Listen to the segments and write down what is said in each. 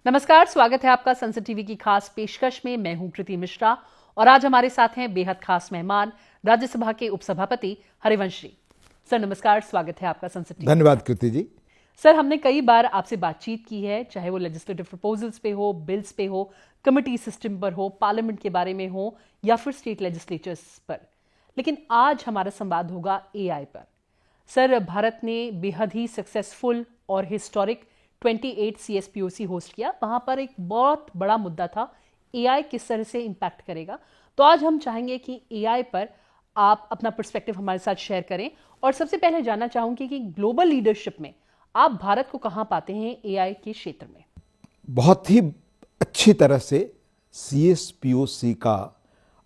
नमस्कार, स्वागत है आपका संसद टीवी की खास पेशकश में। मैं हूं कृति मिश्रा और आज हमारे साथ हैं बेहद खास मेहमान, राज्यसभा के उपसभापति हरिवंश जी। सर नमस्कार, स्वागत है आपका संसद टीवी। धन्यवाद कृति जी। सर, हमने कई बार आपसे बातचीत की है, चाहे वो लेजिस्लेटिव प्रपोजल्स पे हो, बिल्स पे हो, कमिटी सिस्टम पर हो, पार्लियामेंट के बारे में हो या फिर स्टेट लेजिस्लेचर्स पर, लेकिन आज हमारा संवाद होगा एआई पर। सर, भारत ने बेहद ही सक्सेसफुल और हिस्टोरिक 28 CSPOC होस्ट किया। वहां पर एक बहुत बड़ा मुद्दा था एआई किस तरह से इंपैक्ट करेगा। तो आज हम चाहेंगे कि एआई पर आप अपना पर्सपेक्टिव हमारे साथ शेयर करें और सबसे पहले जानना चाहूंगी कि ग्लोबल लीडरशिप में आप भारत को कहां पाते हैं एआई के क्षेत्र में। बहुत ही अच्छी तरह से CSPOC का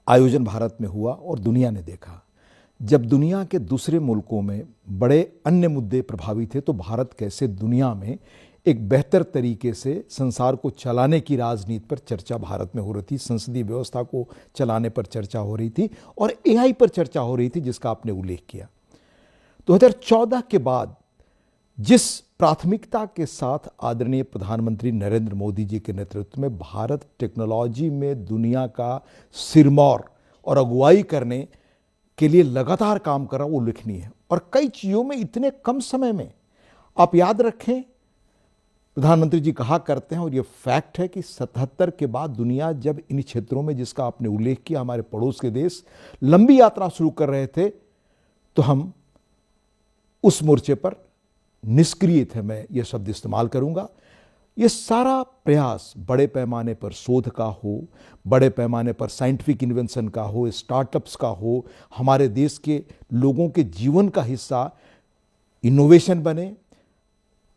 आयोजन भारत में हुआ और दुनिया ने देखा। जब दुनिया के दूसरे मुल्कों में बड़े अन्य मुद्दे प्रभावी थे तो भारत कैसे दुनिया में एक बेहतर तरीके से संसार को चलाने की राजनीति पर चर्चा भारत में हो रही थी, संसदीय व्यवस्था को चलाने पर चर्चा हो रही थी और एआई पर चर्चा हो रही थी, जिसका आपने उल्लेख किया। 2014 के बाद जिस प्राथमिकता के साथ आदरणीय प्रधानमंत्री नरेंद्र मोदी जी के नेतृत्व में भारत टेक्नोलॉजी में दुनिया का सिरमौर और अगुवाई करने के लिए लगातार काम कर रहा, वो उल्लेखनीय है। और कई चीज़ों में इतने कम समय में, आप याद रखें, प्रधानमंत्री जी कहा करते हैं और ये फैक्ट है कि 77 के बाद दुनिया जब इन क्षेत्रों में, जिसका आपने उल्लेख किया, हमारे पड़ोस के देश लंबी यात्रा शुरू कर रहे थे, तो हम उस मोर्चे पर निष्क्रिय थे। मैं ये शब्द इस्तेमाल करूंगा। ये सारा प्रयास बड़े पैमाने पर शोध का हो, बड़े पैमाने पर साइंटिफिक इन्वेंशन का हो, स्टार्टअप्स का हो, हमारे देश के लोगों के जीवन का हिस्सा इनोवेशन बने,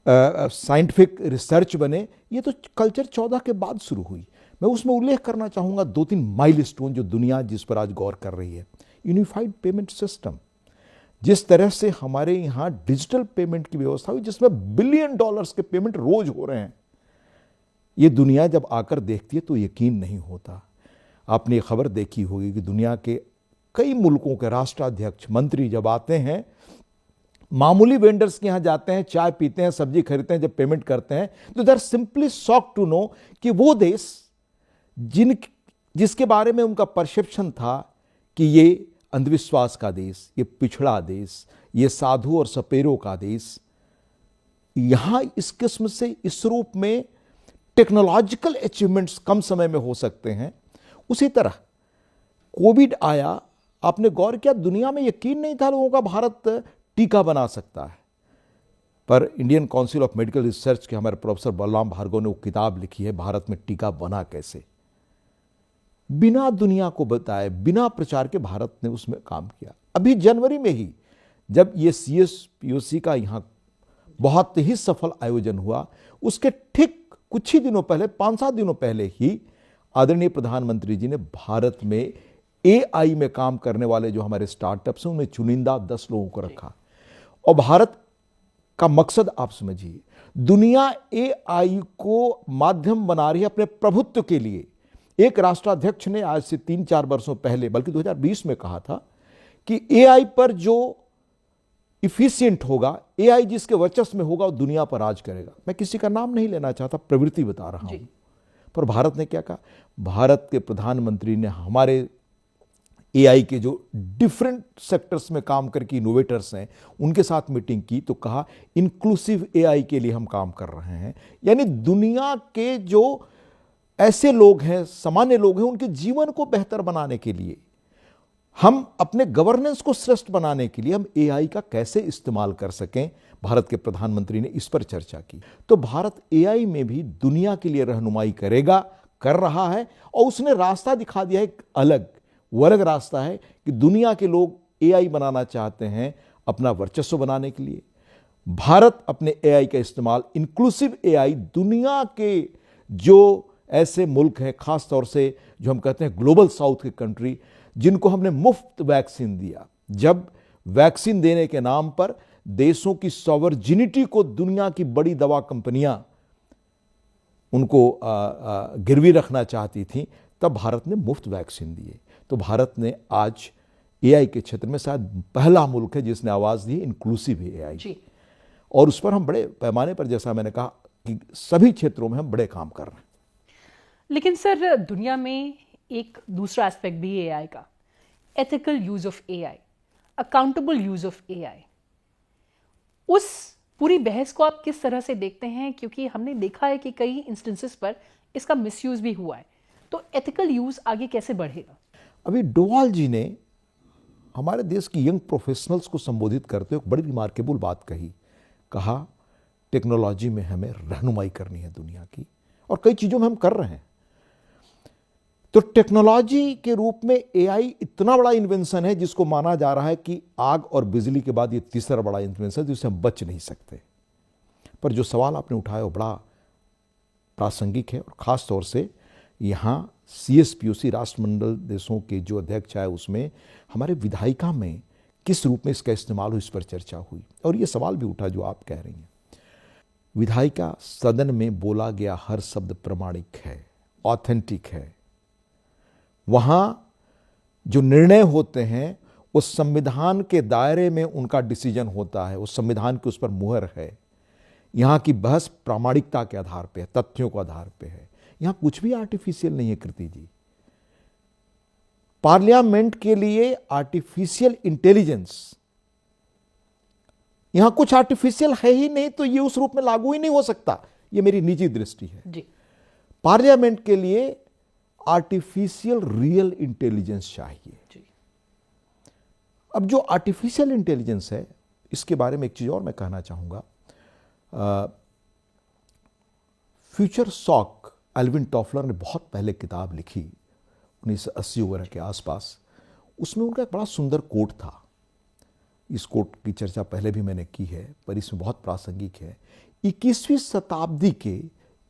साइंटिफिक रिसर्च बने, ये तो कल्चर 14 के बाद शुरू हुई। मैं उसमें उल्लेख करना चाहूँगा 2-3 माइलस्टोन जो दुनिया जिस पर आज गौर कर रही है। यूनिफाइड पेमेंट सिस्टम, जिस तरह से हमारे यहाँ डिजिटल पेमेंट की व्यवस्था हुई, जिसमें बिलियन डॉलर्स के पेमेंट रोज हो रहे हैं, ये दुनिया जब आकर देखती है तो यकीन नहीं होता। आपने ये खबर देखी होगी कि दुनिया के कई मुल्कों के राष्ट्राध्यक्ष, मंत्री जब आते हैं, मामूली वेंडर्स के यहाँ जाते हैं, चाय पीते हैं, सब्जी खरीदते हैं, जब पेमेंट करते हैं तो they are simply shock to know कि वो देश जिसके बारे में उनका परसेप्शन था कि ये अंधविश्वास का देश, ये पिछड़ा देश, ये साधु और सपेरों का देश, यहां इस किस्म से, इस रूप में टेक्नोलॉजिकल अचीवमेंट्स कम समय में हो सकते हैं। उसी तरह कोविड आया, आपने गौर किया, दुनिया में यकीन नहीं था लोगों का भारत टीका बना सकता है, पर Indian council of medical research के हमारे प्रोफेसर बलराम भार्गव ने वो किताब लिखी है, भारत में टीका बना कैसे। बिना दुनिया को बताए, बिना प्रचार के भारत ने उसमें काम किया। अभी जनवरी में ही जब ये CSPOC का यहाँ बहुत ही सफल आयोजन हुआ, उसके ठीक कुछ ही दिनों पहले, 5-7 दिनों पहले ही आदरणीय प्रधानमंत्री जी ने भारत में AI में काम करने वाले जो हमारे स्टार्टअप्स हैं उनमें चुनिंदा 10 लोगों को रखा। और भारत का मकसद आप समझिए, दुनिया AI को माध्यम बना रही है अपने प्रभुत्व के लिए। एक राष्ट्राध्यक्ष ने आज से 3-4 वर्षों पहले, बल्कि 2020 में कहा था कि AI पर जो इफिशिएंट होगा, AI जिसके वर्चस्व में होगा, वो दुनिया पर राज करेगा। मैं किसी का नाम नहीं लेना चाहता, प्रवृत्ति बता रहा हूं। पर भारत ने क्या कहा? भारत के प्रधानमंत्री ने हमारे AI के जो डिफरेंट सेक्टर्स में काम करके इनोवेटर्स हैं, उनके साथ मीटिंग की तो कहा इंक्लूसिव AI के लिए हम काम कर रहे हैं। यानी दुनिया के जो ऐसे लोग हैं, सामान्य लोग हैं, उनके जीवन को बेहतर बनाने के लिए, हम अपने गवर्नेंस को श्रेष्ठ बनाने के लिए हम AI का कैसे इस्तेमाल कर सकें, भारत के प्रधानमंत्री ने इस पर चर्चा की। तो भारत AI में भी दुनिया के लिए रहनुमाई करेगा, कर रहा है, और उसने रास्ता दिखा दिया है। एक अलग रास्ता है कि दुनिया के लोग AI बनाना चाहते हैं अपना वर्चस्व बनाने के लिए। भारत अपने AI का इस्तेमाल, इंक्लूसिव AI, दुनिया के जो ऐसे मुल्क हैं, खास तौर से जो हम कहते हैं ग्लोबल साउथ के कंट्री, जिनको हमने मुफ्त वैक्सीन दिया। जब वैक्सीन देने के नाम पर देशों की सॉवरजिनिटी को दुनिया की बड़ी दवा कंपनियां उनको गिरवी रखना चाहती थीं, तब भारत ने मुफ्त वैक्सीन दिए। तो भारत ने आज AI के क्षेत्र में शायद पहला मुल्क है जिसने आवाज दी इंक्लूसिव AI, और उस पर हम बड़े पैमाने पर, जैसा मैंने कहा, कि सभी क्षेत्रों में हम बड़े काम कर रहे हैं। लेकिन सर, दुनिया में एक दूसरा एस्पेक्ट भी है एआई का, ethical use of AI, accountable use of AI. उस पूरी बहस को आप किस तरह से देखते हैं? क्योंकि हमने देखा है कि कई इंस्टेंसेस पर इसका मिसयूज भी हुआ है, तो एथिकल यूज आगे कैसे बढ़ेगा? अभी डोवाल जी ने हमारे देश की यंग प्रोफेशनल्स को संबोधित करते हुए बड़ी रिमार्केबल बात कहा टेक्नोलॉजी में हमें रहनुमाई करनी है दुनिया की, और कई चीजों में हम कर रहे हैं। तो टेक्नोलॉजी के रूप में एआई इतना बड़ा इन्वेंशन है जिसको माना जा रहा है कि आग और बिजली के बाद ये तीसरा बड़ा इन्वेंशन है जिससे हम बच नहीं सकते। पर जो सवाल आपने उठाया वो बड़ा प्रासंगिक है, और खास तौर से यहाँ CSPOC राष्ट्रमंडल देशों के जो अध्यक्ष है उसमें हमारे विधायिका में किस रूप में इसका इस्तेमाल हो, इस पर चर्चा हुई। और ये सवाल भी उठा जो आप कह रही हैं। विधायिका सदन में बोला गया हर शब्द प्रमाणिक है, ऑथेंटिक है। वहां जो निर्णय होते हैं वो संविधान के दायरे में उनका डिसीजन होता है, उस संविधान की उस पर मुहर है। यहां की बहस प्रामाणिकता के आधार पे है, तथ्यों के आधार पे है। यहां कुछ भी आर्टिफिशियल नहीं है कृति जी। पार्लियामेंट के लिए आर्टिफिशियल इंटेलिजेंस, यहां कुछ आर्टिफिशियल है ही नहीं, तो ये उस रूप में लागू ही नहीं हो सकता। ये मेरी निजी दृष्टि है जी। पार्लियामेंट के लिए आर्टिफिशियल रियल इंटेलिजेंस चाहिए जी। अब जो आर्टिफिशियल इंटेलिजेंस है, इसके बारे में एक चीज और मैं कहना चाहूंगा। फ्यूचर शॉक, एल्विन टॉफलर ने बहुत पहले किताब लिखी 1980 वगैरह के आसपास। उसमें उनका एक बड़ा सुंदर कोट था। इस कोट की चर्चा पहले भी मैंने की है, पर इसमें बहुत प्रासंगिक है। 21वीं शताब्दी के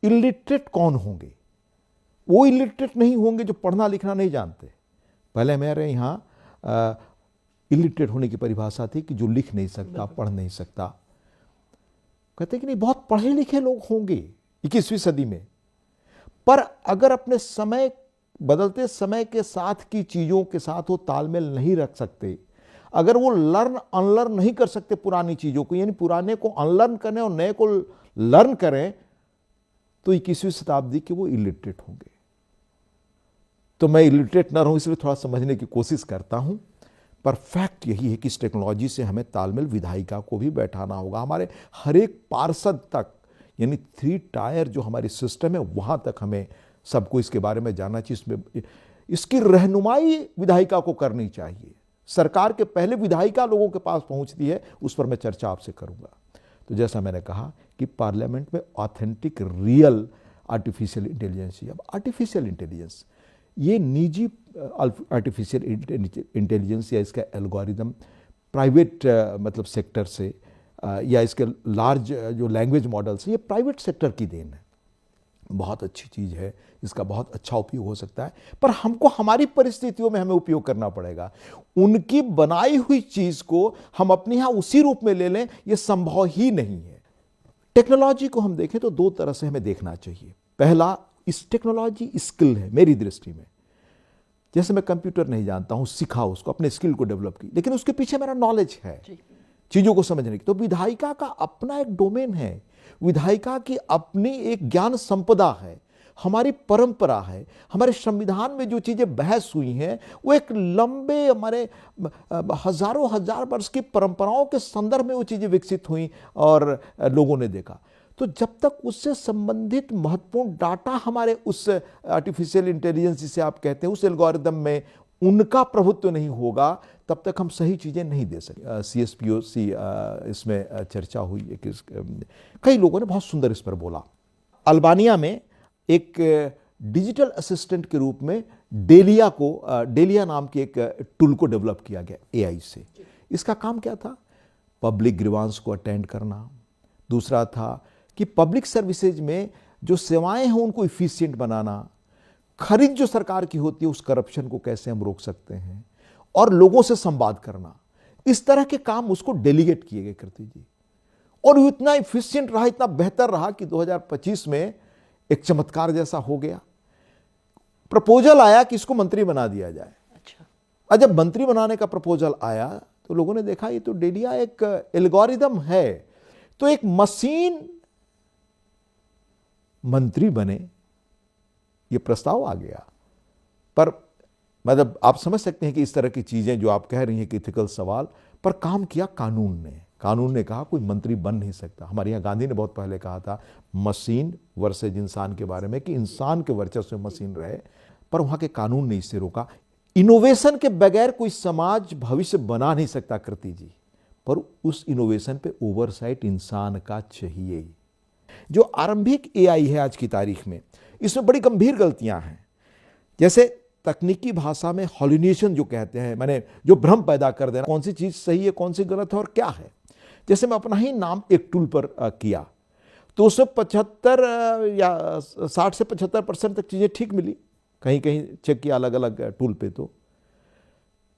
इलिटरेट कौन होंगे? वो इलिटरेट नहीं होंगे जो पढ़ना लिखना नहीं जानते। पहले मेरे यहाँ इलिटरेट होने की परिभाषा थी कि जो लिख नहीं सकता, पढ़ नहीं सकता। कहते कि नहीं, बहुत पढ़े लिखे लोग होंगे 21वीं सदी में, पर अगर अपने समय, बदलते समय के साथ की चीजों के साथ वो तालमेल नहीं रख सकते, अगर वो लर्न अनलर्न नहीं कर सकते पुरानी चीजों को, यानी पुराने को अनलर्न करें और नए को लर्न करें, तो 21वीं शताब्दी के वो इलिटरेट होंगे। तो मैं इलिटरेट ना रहूं, इसलिए थोड़ा समझने की कोशिश करता हूं। पर फैक्ट यही है कि इस टेक्नोलॉजी से हमें तालमेल विधायिका को भी बैठाना होगा, हमारे हर एक पार्षद तक, यानी 3 टायर जो हमारी सिस्टम है वहां तक हमें सबको इसके बारे में जानना चाहिए। इसमें इसकी रहनुमाई विधायिका को करनी चाहिए। सरकार के पहले विधायिका लोगों के पास पहुंचती है, उस पर मैं चर्चा आपसे करूंगा। तो जैसा मैंने कहा कि पार्लियामेंट में ऑथेंटिक रियल आर्टिफिशियल इंटेलिजेंस है। अब आर्टिफिशियल इंटेलिजेंस, ये निजी आर्टिफिशियल इंटेलिजेंस या इसका एल्गोरिदम प्राइवेट मतलब सेक्टर से या इसके लार्ज जो लैंग्वेज मॉडल्स है, ये प्राइवेट सेक्टर की देन है। बहुत अच्छी चीज़ है, इसका बहुत अच्छा उपयोग हो सकता है, पर हमको हमारी परिस्थितियों में हमें उपयोग करना पड़ेगा। उनकी बनाई हुई चीज़ को हम अपने यहाँ उसी रूप में ले लें, ये संभव ही नहीं है। टेक्नोलॉजी को हम देखें तो 2 तरह से हमें देखना चाहिए। पहला, इस टेक्नोलॉजी स्किल है मेरी दृष्टि में। जैसे मैं कंप्यूटर नहीं जानता हूं, सीखा उसको, अपने स्किल को डेवलप की, लेकिन उसके पीछे मेरा नॉलेज है चीजों को समझने की। तो विधायिका का अपना एक डोमेन है, विधायिका की अपनी एक ज्ञान संपदा है, हमारी परंपरा है। हमारे संविधान में जो चीजें बहस हुई हैं वो एक लंबे, हमारे हजारों हजार वर्ष की परंपराओं के संदर्भ में वो चीजें विकसित हुई और लोगों ने देखा। तो जब तक उससे संबंधित महत्वपूर्ण डाटा हमारे उस आर्टिफिशियल इंटेलिजेंस जिसे आप कहते हैं उस एल्गोरिदम में उनका प्रभुत्व नहीं होगा, तब तक हम सही चीजें नहीं दे सकते। CSPOC इसमें चर्चा हुई, कई लोगों ने बहुत सुंदर इस पर बोला। अल्बानिया में एक डिजिटल असिस्टेंट के रूप में डेलिया नाम की एक टूल को डेवलप किया गया AI से। इसका काम क्या था? पब्लिक ग्रीवांस को अटेंड करना। दूसरा था कि पब्लिक सर्विसेज में जो सेवाएं हैं उनको इफिशिएंट बनाना। खरीद जो सरकार की होती है उस करप्शन को कैसे हम रोक सकते हैं, और लोगों से संवाद करना। इस तरह के काम उसको डेलीगेट किए गए कृति जी, और वो इतना इफिशिएंट रहा, इतना बेहतर रहा कि 2025 में एक चमत्कार जैसा हो गया। प्रपोजल आया कि इसको मंत्री बना दिया जाए। अच्छा। और जब मंत्री बनाने का प्रपोजल आया तो लोगों ने देखा ये तो डेलिया एक एल्गोरिदम है। तो एक मशीन मंत्री बने, ये प्रस्ताव आ गया। पर मतलब आप समझ सकते हैं कि इस तरह की चीजें जो आप कह रही हैं कि इथिकल सवाल पर काम किया कानून ने कहा कोई मंत्री बन नहीं सकता। हमारे यहाँ गांधी ने बहुत पहले कहा था मशीन वर्सेज इंसान के बारे में कि इंसान के वर्चस्व में मशीन रहे, पर वहां के कानून ने इससे रोका। इनोवेशन के बगैर कोई समाज भविष्य बना नहीं सकता कृति जी, पर उस इनोवेशन पे ओवरसाइट इंसान का चाहिए। जो आरंभिक एआई है आज की तारीख में, इसमें बड़ी गंभीर गलतियां हैं। जैसे तकनीकी भाषा में हॉल्यूनेशन जो कहते हैं, माने जो भ्रम पैदा कर देना, कौन सी चीज सही है कौन सी गलत है और क्या है। जैसे मैं अपना ही नाम एक टूल पर किया तो उसमें 75 या 60 से 75% तक चीजें ठीक मिली, कहीं कहीं चेक किया अलग अलग टूल पे तो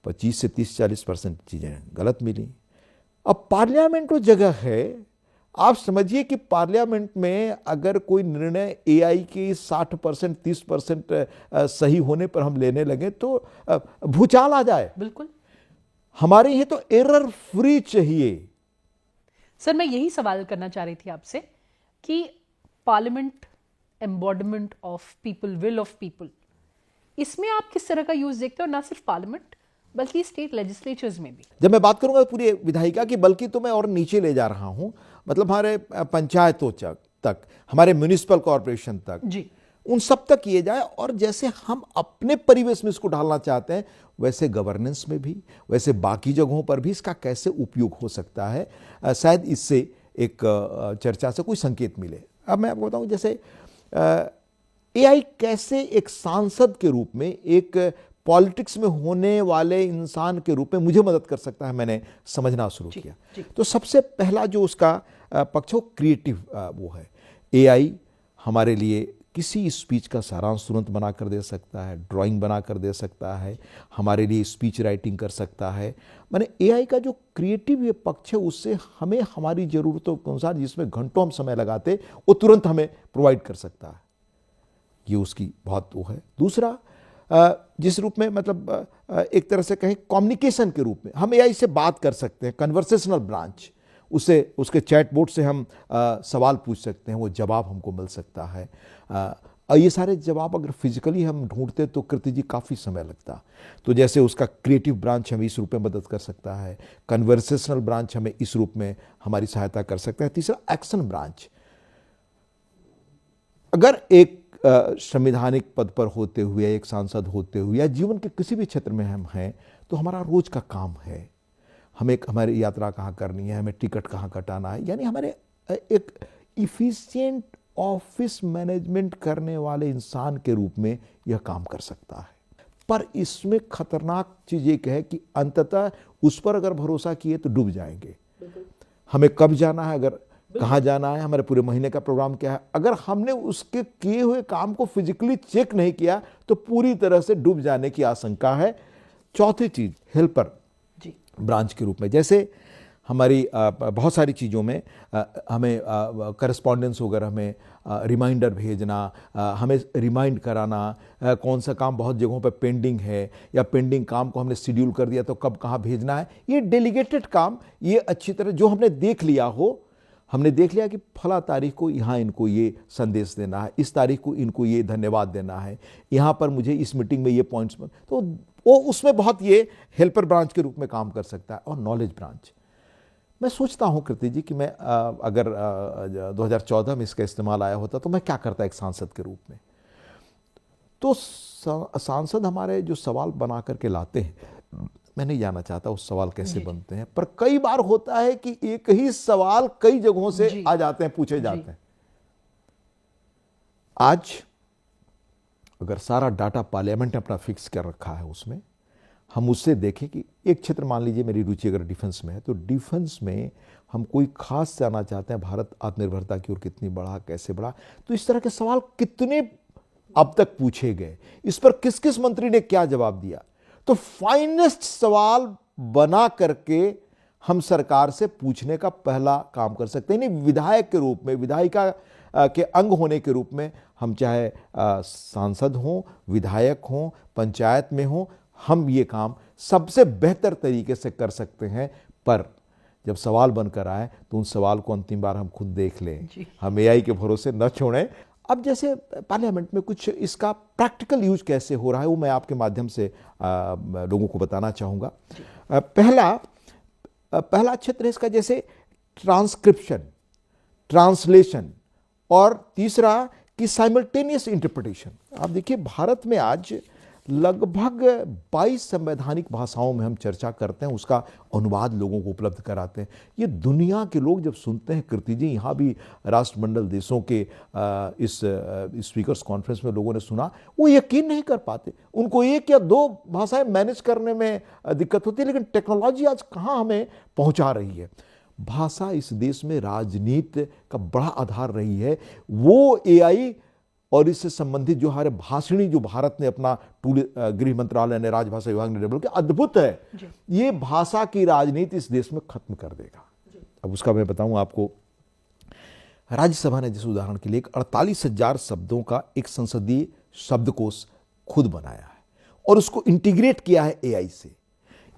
25 से 30-40% चीजें गलत मिली। अब पार्लियामेंट वो जगह है, आप समझिए कि पार्लियामेंट में अगर कोई निर्णय एआई के 60% 30% सही होने पर हम लेने लगे तो भूचाल आ जाए। बिल्कुल, हमारे ये तो एरर फ्री चाहिए। सर मैं यही सवाल करना चाह रही थी आपसे कि parliament embodiment of people, will of people, इसमें आप किस तरह का यूज देखते हो, ना सिर्फ पार्लियामेंट बल्कि स्टेट लेजिस्लेचर्स में भी। जब मैं बात करूंगा पूरी विधायिका की, बल्कि तो मैं और नीचे ले जा रहा हूं, मतलब हमारे पंचायतों तक, हमारे म्युनिसिपल कॉरपोरेशन तक जी, उन सब तक किए जाए। और जैसे हम अपने परिवेश में इसको ढालना चाहते हैं, वैसे गवर्नेंस में भी, वैसे बाकी जगहों पर भी इसका कैसे उपयोग हो सकता है, शायद इससे एक चर्चा से कोई संकेत मिले। अब मैं आपको बताऊं, जैसे एआई कैसे एक सांसद के रूप में, एक पॉलिटिक्स में होने वाले इंसान के रूप में मुझे मदद कर सकता है, मैंने समझना शुरू किया। तो सबसे पहला जो उसका पक्ष हो क्रिएटिव वो है। एआई हमारे लिए किसी स्पीच का सारांश तुरंत बना कर दे सकता है, ड्राइंग बना कर दे सकता है, हमारे लिए स्पीच राइटिंग कर सकता है। माने एआई का जो क्रिएटिव ये पक्ष है, उससे हमें हमारी ज़रूरतों के अनुसार जिसमें घंटों हम समय लगाते, वो तुरंत हमें प्रोवाइड कर सकता है। ये उसकी बहुत वो है। दूसरा, जिस रूप में मतलब एक तरह से कहें कम्युनिकेशन के रूप में हम एआई से बात कर सकते हैं, कन्वर्सेशनल ब्रांच, उससे उसके चैट बोर्ड से हम सवाल पूछ सकते हैं, वो जवाब हमको मिल सकता है। और ये सारे जवाब अगर फिजिकली हम ढूंढते तो कृति जी काफ़ी समय लगता। तो जैसे उसका क्रिएटिव ब्रांच हमें इस रूप में मदद कर सकता है, कन्वर्सेशनल ब्रांच हमें इस रूप में हमारी सहायता कर सकता है। तीसरा, एक्शन ब्रांच, अगर एक संवैधानिक पद पर होते हुए, एक सांसद होते हुए, या जीवन के किसी भी क्षेत्र में हम हैं, तो हमारा रोज का काम है, हमारी यात्रा कहाँ करनी है, हमें टिकट कहाँ कटाना है, यानी हमारे एक इफिशिएंट ऑफिस मैनेजमेंट करने वाले इंसान के रूप में यह काम कर सकता है। पर इसमें खतरनाक चीज ये है कि अंततः उस पर अगर भरोसा किए तो डूब जाएंगे। हमें कब जाना है, अगर कहाँ जाना है, हमारे पूरे महीने का प्रोग्राम क्या है, अगर हमने उसके किए हुए काम को फिजिकली चेक नहीं किया तो पूरी तरह से डूब जाने की आशंका है। चौथी चीज, हेल्पर ब्रांच के रूप में, जैसे हमारी बहुत सारी चीज़ों में हमें करस्पॉन्डेंस वगैरह, हमें रिमाइंडर भेजना, हमें रिमाइंड कराना, कौन सा काम बहुत जगहों पर पेंडिंग है, या पेंडिंग काम को हमने शेड्यूल कर दिया तो कब कहाँ भेजना है, ये डेलीगेटेड काम, ये अच्छी तरह जो हमने देख लिया हो, हमने देख लिया कि फला तारीख को यहाँ इनको ये संदेश देना है, इस तारीख को इनको ये धन्यवाद देना है, यहाँ पर मुझे इस मीटिंग में ये पॉइंट्स, तो वो उसमें बहुत ये हेल्पर ब्रांच के रूप में काम कर सकता है। और नॉलेज ब्रांच, मैं सोचता हूँ कृति जी कि मैं अगर 2014 में इसका इस्तेमाल आया होता तो मैं क्या करता एक सांसद के रूप में। तो सांसद हमारे जो सवाल बना करके लाते हैं, मैं नहीं जानना चाहता उस सवाल कैसे बनते हैं, पर कई बार होता है कि एक ही सवाल कई जगहों से आ जाते हैं, पूछे जाते हैं। आज अगर सारा डाटा पार्लियामेंट ने अपना फिक्स कर रखा है, उसमें हम उससे देखें कि एक क्षेत्र, मान लीजिए मेरी रुचि अगर डिफेंस में है, तो डिफेंस में हम कोई खास जानना चाहते हैं, भारत आत्मनिर्भरता की ओर कितनी बढ़ा, कैसे बढ़ा, तो इस तरह के सवाल कितने अब तक पूछे गए, इस पर किस किस मंत्री ने क्या जवाब दिया। तो फाइनेस्ट सवाल बना करके हम सरकार से पूछने का पहला काम कर सकते हैं। नहीं, विधायक के रूप में, विधायिका के अंग होने के रूप में, हम चाहे सांसद हों, विधायक हों, पंचायत में हों, हम ये काम सबसे बेहतर तरीके से कर सकते हैं। पर जब सवाल बनकर आए तो उन सवाल को अंतिम बार हम खुद देख लें, हम एआई के भरोसे न छोड़ें। अब जैसे पार्लियामेंट में कुछ इसका प्रैक्टिकल यूज कैसे हो रहा है वो मैं आपके माध्यम से लोगों को बताना चाहूँगा। पहला क्षेत्र है इसका जैसे ट्रांसक्रिप्शन, ट्रांसलेशन, और तीसरा कि साइमल्टेनियस इंटरप्रिटेशन। आप देखिए भारत में आज लगभग 22 संवैधानिक भाषाओं में हम चर्चा करते हैं, उसका अनुवाद लोगों को उपलब्ध कराते हैं। ये दुनिया के लोग जब सुनते हैं, कीर्ति जी यहाँ भी राष्ट्रमंडल देशों के इस स्पीकर्स कॉन्फ्रेंस में लोगों ने सुना, वो यकीन नहीं कर पाते। उनको एक या दो भाषाएं मैनेज करने में दिक्कत होती है, लेकिन टेक्नोलॉजी आज कहाँ हमें पहुँचा रही है। भाषा इस देश में राजनीति का बड़ा आधार रही है। वो एआई और इससे संबंधित जो हमारे भाषणी जो भारत ने अपना टूल गृह मंत्रालय ने, राजभाषा विभाग ने डेवलप किया, अद्भुत है। ये भाषा की राजनीति इस देश में खत्म कर देगा। अब उसका मैं बताऊं आपको, राज्यसभा ने जिस उदाहरण के लिए 48,000 शब्दों का एक संसदीय शब्दकोश खुद बनाया है और उसको इंटीग्रेट किया है एआई से।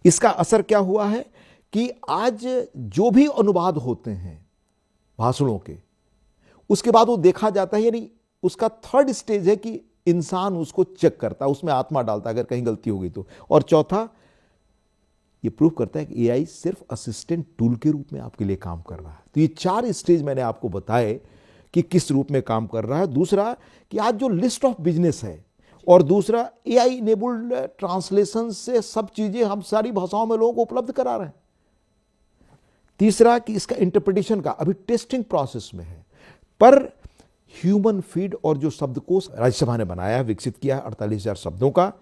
इसका असर क्या हुआ है कि आज जो भी अनुवाद होते हैं भाषणों के, उसके बाद वो देखा जाता है, यानी उसका थर्ड स्टेज है कि इंसान उसको चेक करता है, उसमें आत्मा डालता है अगर कहीं गलती हो गई तो। और चौथा, ये प्रूव करता है कि एआई सिर्फ असिस्टेंट टूल के रूप में आपके लिए काम कर रहा है। तो ये 4 स्टेज मैंने आपको बताए कि किस रूप में काम कर रहा है। दूसरा कि आज जो लिस्ट ऑफ बिजनेस है, और दूसरा एआई इनेबल्ड ट्रांसलेशन से सब चीजें हम सारी भाषाओं में लोगों को उपलब्ध करा रहे हैं। तीसरा कि इसका इंटरप्रिटेशन का अभी टेस्टिंग प्रोसेस में है, पर ह्यूमन फीड और जो शब्दकोश राज्यसभा ने बनाया है, विकसित किया है 48,000 शब्दों का,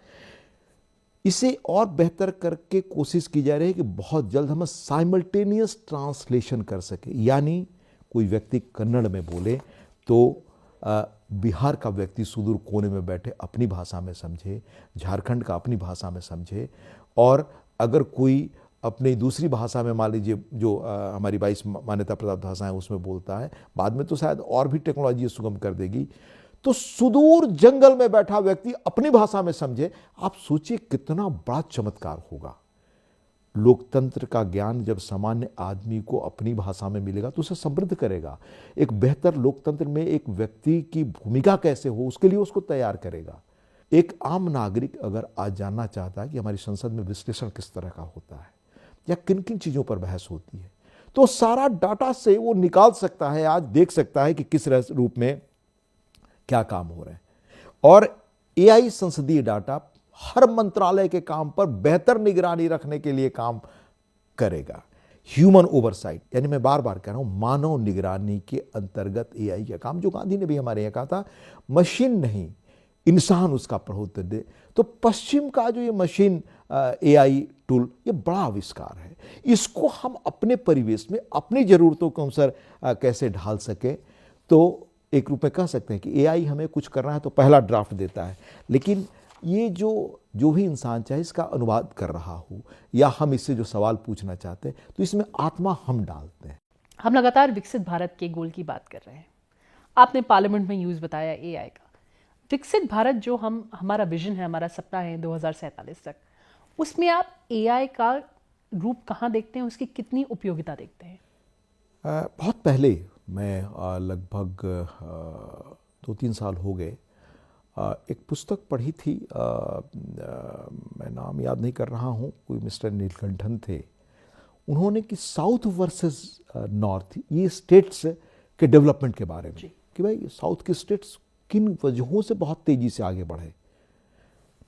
इसे और बेहतर करके कोशिश की जा रही है कि बहुत जल्द हम साइमल्टेनियस ट्रांसलेशन कर सके। यानी कोई व्यक्ति कन्नड़ में बोले तो बिहार का व्यक्ति सुदूर कोने में बैठे अपनी भाषा में समझे, झारखंड का अपनी भाषा में समझे, और अगर कोई अपनी दूसरी भाषा में, मान लीजिए जो हमारी 22 मान्यता प्राप्त भाषाएं उसमें बोलता है, बाद में तो शायद और भी टेक्नोलॉजी सुगम कर देगी, तो सुदूर जंगल में बैठा व्यक्ति अपनी भाषा में समझे। आप सोचिए कितना बड़ा चमत्कार होगा। लोकतंत्र का ज्ञान जब सामान्य आदमी को अपनी भाषा में मिलेगा तो उसे समृद्ध करेगा। एक बेहतर लोकतंत्र में एक व्यक्ति की भूमिका कैसे हो, उसके लिए उसको तैयार करेगा। एक आम नागरिक अगर आज जानना चाहता है कि हमारी संसद में विश्लेषण किस तरह का होता है या किन किन चीजों पर बहस होती है, तो सारा डाटा से वो निकाल सकता है, आज देख सकता है कि किस रूप में क्या काम हो रहे हैं। और एआई संसदीय डाटा हर मंत्रालय के काम पर बेहतर निगरानी रखने के लिए काम करेगा। ह्यूमन ओवरसाइट, यानी मैं बार बार कह रहा हूं, मानव निगरानी के अंतर्गत एआई का काम, जो गांधी ने भी हमारे यहां कहा था, मशीन नहीं इंसान उसका प्रभुत्व दे। तो पश्चिम का जो ये मशीन एआई टूल, ये बड़ा आविष्कार है। इसको हम अपने परिवेश में अपनी जरूरतों के अनुसार कैसे ढाल सके, तो एक रूप में कह सकते हैं कि एआई हमें कुछ करना है तो पहला ड्राफ्ट देता है, लेकिन ये जो भी इंसान चाहे इसका अनुवाद कर रहा हो या हम इससे जो सवाल पूछना चाहते हैं, तो इसमें आत्मा हम डालते हैं। हम लगातार विकसित भारत के गोल की बात कर रहे हैं। आपने पार्लियामेंट में यूज बताया एआई का। विकसित भारत जो हमारा विजन है, हमारा सपना है 2047 तक, उसमें आप एआई का रूप कहाँ देखते हैं, उसकी कितनी उपयोगिता देखते हैं? बहुत पहले मैं लगभग 2-3 साल हो गए, एक पुस्तक पढ़ी थी, मैं नाम याद नहीं कर रहा हूँ, कोई मिस्टर नीलकंठन थे। उन्होंने कि साउथ वर्सेस नॉर्थ, ये स्टेट्स के डेवलपमेंट के बारे में, कि भाई साउथ के स्टेट्स किन वजहों से बहुत तेजी से आगे बढ़े,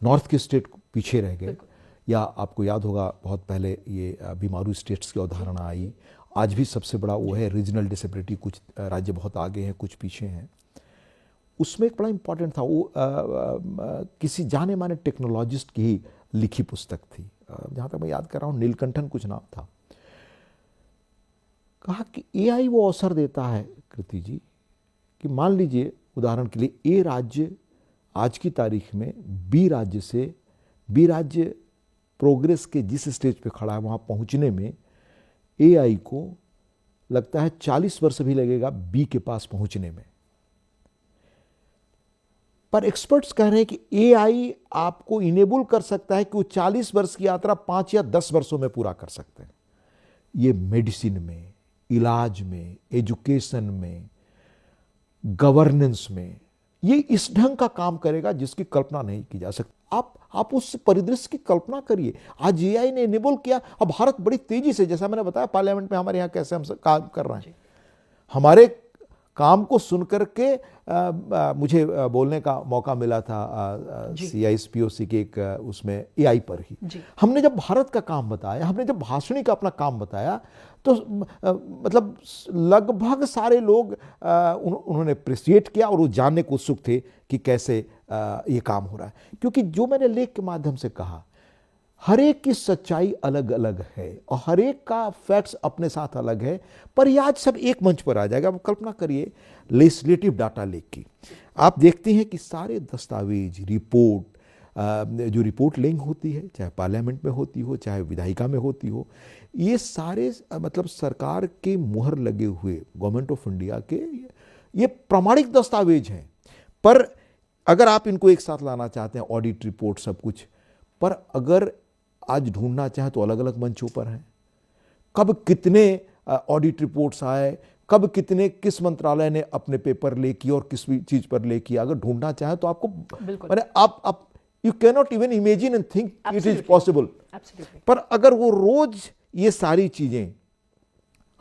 नॉर्थ के स्टेट पीछे रह गए। या आपको याद होगा बहुत पहले ये बीमारू स्टेट्स की अवधारणा आई। आज भी सबसे बड़ा वो है रीजनल डिसेबिलिटी, कुछ राज्य बहुत आगे हैं, कुछ पीछे हैं। उसमें एक बड़ा इंपॉर्टेंट था, वो किसी जाने माने टेक्नोलॉजिस्ट की ही लिखी पुस्तक थी, जहाँ तक मैं याद कर रहा हूँ नीलकंठन कुछ नाम था। कहा कि एआई वो अवसर देता है कृति जी, कि मान लीजिए उदाहरण के लिए ए राज्य आज की तारीख में बी राज्य प्रोग्रेस के जिस स्टेज पे खड़ा है वहाँ पहुँचने में एआई को लगता है 40 वर्ष भी लगेगा बी के पास पहुँचने में। पर एक्सपर्ट्स कह रहे हैं कि एआई आपको इनेबल कर सकता है कि वो 40 वर्ष की यात्रा 5 या 10 वर्षों में पूरा कर सकते हैं। ये मेडिसिन में, इलाज में, एजुकेशन में, गवर्नेंस में, ये इस ढंग का काम करेगा जिसकी कल्पना नहीं की जा सकती। आप उस परिदृश्य की कल्पना करिए। आज एआई ने इनेबल किया, अब भारत बड़ी तेजी से, जैसा मैंने बताया पार्लियामेंट में हमारे यहाँ कैसे हम काम कर रहे हैं, हमारे काम को सुनकर के मुझे बोलने का मौका मिला था CISPOC के एक उसमें एआई पर ही। हमने जब भारत का काम बताया, हमने जब भाषणी का अपना काम बताया, तो मतलब लगभग सारे लोग उन्होंने अप्रिशिएट किया और वो जानने को उत्सुक थे कि कैसे ये काम हो रहा है। क्योंकि जो मैंने लेख के माध्यम से कहा, हर एक की सच्चाई अलग अलग है और हर एक का फैक्ट्स अपने साथ अलग है, पर ये आज सब एक मंच पर आ जाएगा। अब कल्पना करिए लेजिस्लेटिव डाटा लेक की। आप देखते हैं कि सारे दस्तावेज, रिपोर्ट, जो रिपोर्ट लिंक होती है, चाहे पार्लियामेंट में होती हो, चाहे विधायिका में होती हो, ये सारे मतलब सरकार के मुहर लगे हुए, गवर्नमेंट ऑफ इंडिया के ये प्रमाणिक दस्तावेज हैं। पर अगर आप इनको एक साथ लाना चाहते हैं, ऑडिट रिपोर्ट सब कुछ, पर अगर आज ढूंढना चाहे तो अलग अलग मंचों पर हैं। कब कितने ऑडिट रिपोर्ट्स आए, कब कितने किस मंत्रालय ने अपने पेपर ले किए और किस चीज पर ले किया, अगर ढूंढना चाहे तो आपको मैंने आप you can not even imagine and think it is possible. पर अगर वो रोज ये सारी चीजें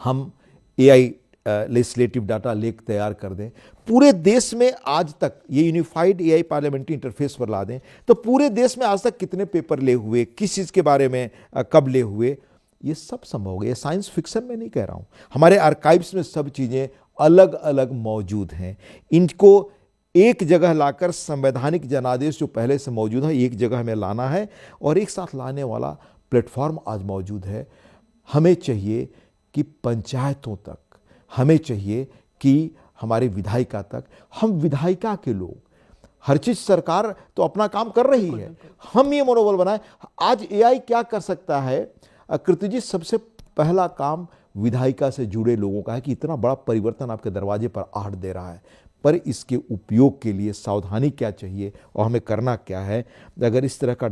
हम एआई लेजिस्लेटिव डाटा लेक तैयार कर दें, पूरे देश में आज तक ये यूनिफाइड एआई पार्लियामेंट्री इंटरफेस पर ला दें, तो पूरे देश में आज तक कितने पेपर ले हुए, किस चीज़ के बारे में कब ले हुए, ये सब संभव हो गया। साइंस फिक्शन में नहीं कह रहा हूँ, हमारे आर्काइव्स में सब चीज़ें अलग अलग मौजूद हैं। इनको एक जगह लाकर संवैधानिक जनादेश जो पहले से मौजूद है, एक जगह हमें लाना है और एक साथ लाने वाला प्लेटफॉर्म आज मौजूद है। हमें चाहिए कि पंचायतों तक, हमें चाहिए कि हमारे विधायिका तक, हम विधायिका के लोग, हर चीज सरकार तो अपना काम कर रही है, हम ये मनोबल बनाए। आज एआई क्या कर सकता है कृति जी, सबसे पहला काम विधायिका से जुड़े लोगों का है कि इतना बड़ा परिवर्तन आपके दरवाजे पर आहट दे रहा है, पर इसके उपयोग के लिए सावधानी क्या चाहिए और हमें करना क्या है। अगर इस तरह का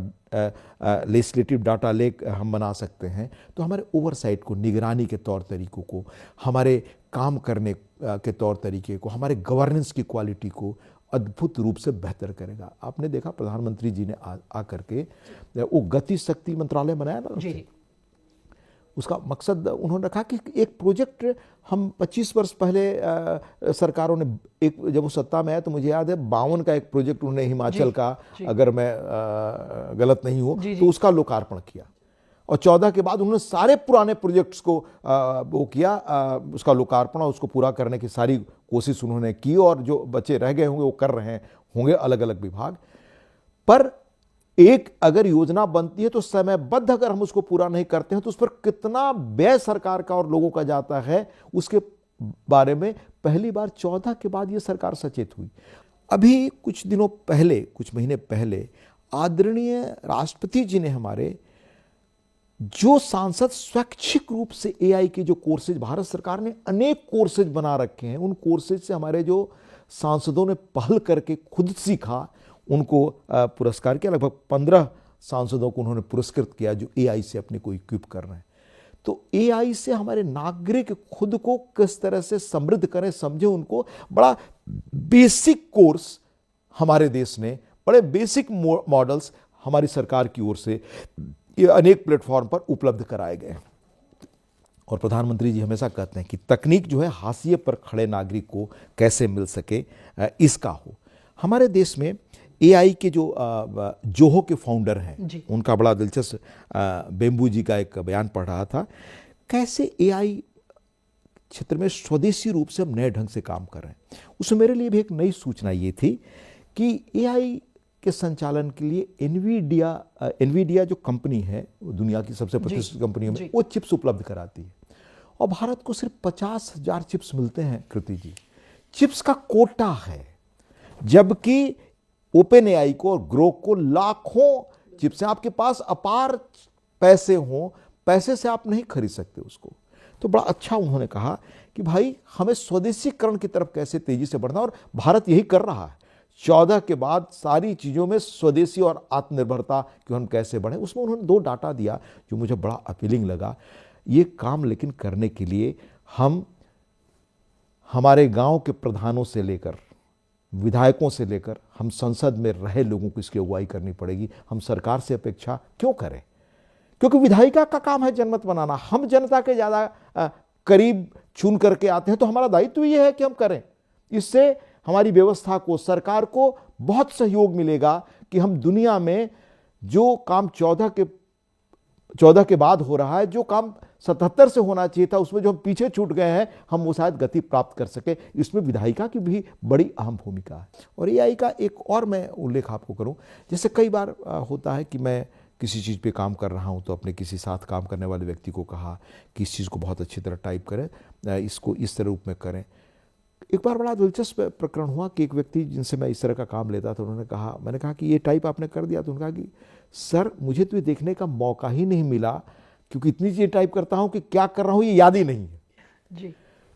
लेजिस्लेटिव डाटा लेक हम बना सकते हैं तो हमारे ओवरसाइट को, निगरानी के तौर तरीकों को, हमारे काम करने के तौर तरीके को, हमारे गवर्नेंस की क्वालिटी को अद्भुत रूप से बेहतर करेगा। आपने देखा प्रधानमंत्री जी ने आकर के वो गति शक्ति मंत्रालय बनाया ना जी। उसका मकसद उन्होंने रखा कि एक प्रोजेक्ट हम 25 वर्ष पहले सरकारों ने, एक जब वो सत्ता में आया तो मुझे याद है 52 का एक प्रोजेक्ट उन्होंने हिमाचल का, अगर मैं गलत नहीं हूँ तो उसका लोकार्पण किया, और 14 के बाद उन्होंने सारे पुराने प्रोजेक्ट्स को वो किया, उसका लोकार्पण और उसको पूरा करने की सारी कोशिश उन्होंने की, और जो बचे रह गए होंगे वो कर रहे होंगे अलग अलग विभाग। पर एक अगर योजना बनती है तो समयबद्ध अगर हम उसको पूरा नहीं करते हैं तो उस पर कितना व्यय सरकार का और लोगों का जाता है, उसके बारे में पहली बार 14 के बाद ये सरकार सचेत हुई। अभी कुछ दिनों पहले, कुछ महीने पहले आदरणीय राष्ट्रपति जी ने हमारे जो सांसद स्वैच्छिक रूप से एआई के जो कोर्सेज, भारत सरकार ने अनेक कोर्सेज बना रखे हैं, उन कोर्सेज से हमारे जो सांसदों ने पहल करके खुद सीखा, उनको पुरस्कार किया। लगभग 15 सांसदों को उन्होंने पुरस्कृत किया जो एआई से अपने को इक्विप कर रहे हैं। तो एआई से हमारे नागरिक खुद को किस तरह से समृद्ध करें, समझे, उनको बड़ा बेसिक कोर्स हमारे देश ने, बड़े बेसिक मॉडल्स हमारी सरकार की ओर से ये अनेक प्लेटफॉर्म पर उपलब्ध कराए गए हैं। और प्रधानमंत्री जी हमेशा कहते हैं कि तकनीक जो है हाशिए पर खड़े नागरिक को कैसे मिल सके, इसका हो। हमारे देश में एआई के जो जोहो के फाउंडर हैं, उनका बड़ा दिलचस्प, बेम्बू जी का एक बयान पढ़ रहा था, कैसे एआई क्षेत्र में स्वदेशी रूप से हम नए ढंग से काम कर रहे हैं। उसमें मेरे लिए भी एक नई सूचना ये थी कि एआई के संचालन के लिए एनवीडिया जो कंपनी है, दुनिया की सबसे प्रतिष्ठित कंपनियों में, वो चिप्स उपलब्ध कराती है, और भारत को सिर्फ 50,000 चिप्स मिलते हैं कृति जी। चिप्स का कोटा है, जबकि ओपन एआई को और ग्रोक को लाखों चिप्स हैं। आपके पास अपार पैसे हों, पैसे से आप नहीं खरीद सकते उसको। तो बड़ा अच्छा उन्होंने कहा कि भाई हमें स्वदेशीकरण की तरफ कैसे तेजी से बढ़ना, और भारत यही कर रहा है। 14 के बाद सारी चीज़ों में स्वदेशी और आत्मनिर्भरता की हम कैसे बढ़ें, उसमें उन्होंने 2 डाटा दिया जो मुझे बड़ा अपीलिंग लगा। ये काम लेकिन करने के लिए हम हमारे गांव के प्रधानों से लेकर विधायकों से लेकर हम संसद में रहे लोगों को इसकी अगुवाई करनी पड़ेगी। हम सरकार से अपेक्षा क्यों करें? क्योंकि विधायिका का काम है जनमत बनाना। हम जनता के ज़्यादा करीब चुन करके आते हैं, तो हमारा दायित्व ये है कि हम करें। इससे हमारी व्यवस्था को, सरकार को बहुत सहयोग मिलेगा कि हम दुनिया में जो काम 14 के बाद हो रहा है, जो काम 77 से होना चाहिए था, उसमें जो हम पीछे छूट गए हैं, हम वो शायद गति प्राप्त कर सके। इसमें विधायिका की भी बड़ी अहम भूमिका है। और एआई का एक और मैं उल्लेख आपको करूं, जैसे कई बार होता है कि मैं किसी चीज़ पे काम कर रहा हूं, तो अपने किसी साथ काम करने वाले व्यक्ति को कहा कि इस चीज़ को बहुत अच्छी तरह टाइप करें, इसको इस तरह रूप में करें। एक बार बड़ा दिलचस्प प्रकरण हुआ कि एक व्यक्ति जिनसे मैं इस तरह का काम लेता था, उन्होंने कहा, मैंने कहा कि ये टाइप आपने कर दिया? तो उन्होंने कहा कि सर मुझे तो ये देखने का मौका ही नहीं मिला, क्योंकि इतनी चीज़ें टाइप करता हूं कि क्या कर रहा हूं ये याद ही नहीं है जी।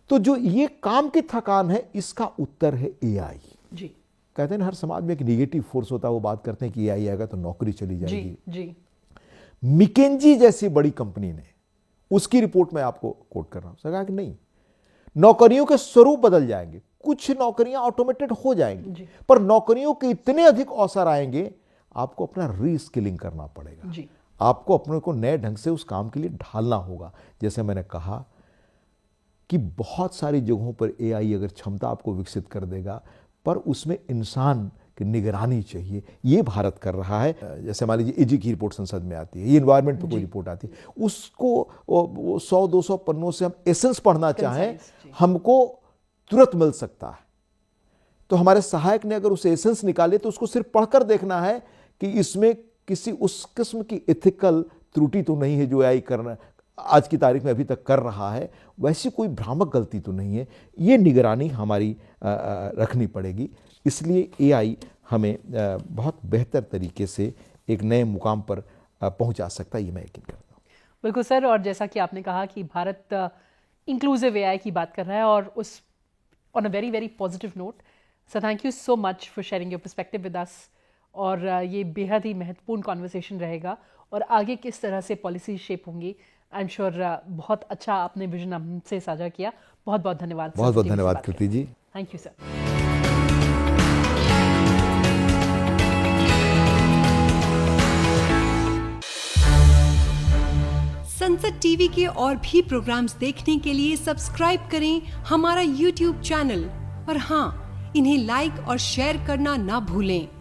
तो जो ये काम की थकान है, इसका उत्तर है एआई जी। कहते हैं हर समाज में एक निगेटिव फोर्स होता है, वो बात करते हैं कि एआई आएगा तो नौकरी चली जाएगी। जी। मिकेंजी जैसी बड़ी कंपनी ने, उसकी रिपोर्ट में आपको कोट कर रहा हूं, कहा कि नहीं, नौकरियों के स्वरूप बदल जाएंगे, कुछ नौकरियां ऑटोमेटेड हो जाएंगी, पर नौकरियों के इतने अधिक अवसर आएंगे, आपको अपना रीस्किलिंग करना पड़ेगा जी। आपको अपने को नए ढंग से उस काम के लिए ढालना होगा। जैसे मैंने कहा कि बहुत सारी जगहों पर एआई अगर क्षमता आपको विकसित कर देगा, पर उसमें इंसान की निगरानी चाहिए। ये भारत कर रहा है। जैसे मान लीजिए एजी की रिपोर्ट संसद में आती है, ये इन्वायरमेंट पे कोई रिपोर्ट आती है, उसको 100-200 पन्नों से हम एसेंस पढ़ना चाहें, हमको तुरंत मिल सकता है। तो हमारे सहायक ने अगर उस एसेंस निकाले, तो उसको सिर्फ पढ़कर देखना है कि इसमें किसी उस किस्म की एथिकल त्रुटि तो नहीं है जो एआई करना आज की तारीख में अभी तक कर रहा है, वैसी कोई भ्रामक गलती तो नहीं है। ये निगरानी हमारी रखनी पड़ेगी। इसलिए एआई हमें बहुत बेहतर तरीके से एक नए मुकाम पर पहुंचा सकता है, ये मैं यकीन करता हूँ। बिल्कुल सर, और जैसा कि आपने कहा कि भारत इंक्लूसिव एआई की बात कर रहा है, और उस on a very very positive note, sir thank you so much for sharing your perspective with us. और ये बेहद ही महत्वपूर्ण कॉन्वर्सेशन रहेगा, और आगे किस तरह से पॉलिसी शेप होंगी, आई एम श्योर बहुत अच्छा आपने विजन हमसे साझा किया। बहुत बहुत धन्यवाद। बहुत बहुत धन्यवाद Kriti ji. Thank you sir. संसद टीवी के और भी प्रोग्राम्स देखने के लिए सब्सक्राइब करें हमारा YouTube चैनल, और हाँ, इन्हें लाइक और शेयर करना ना भूलें।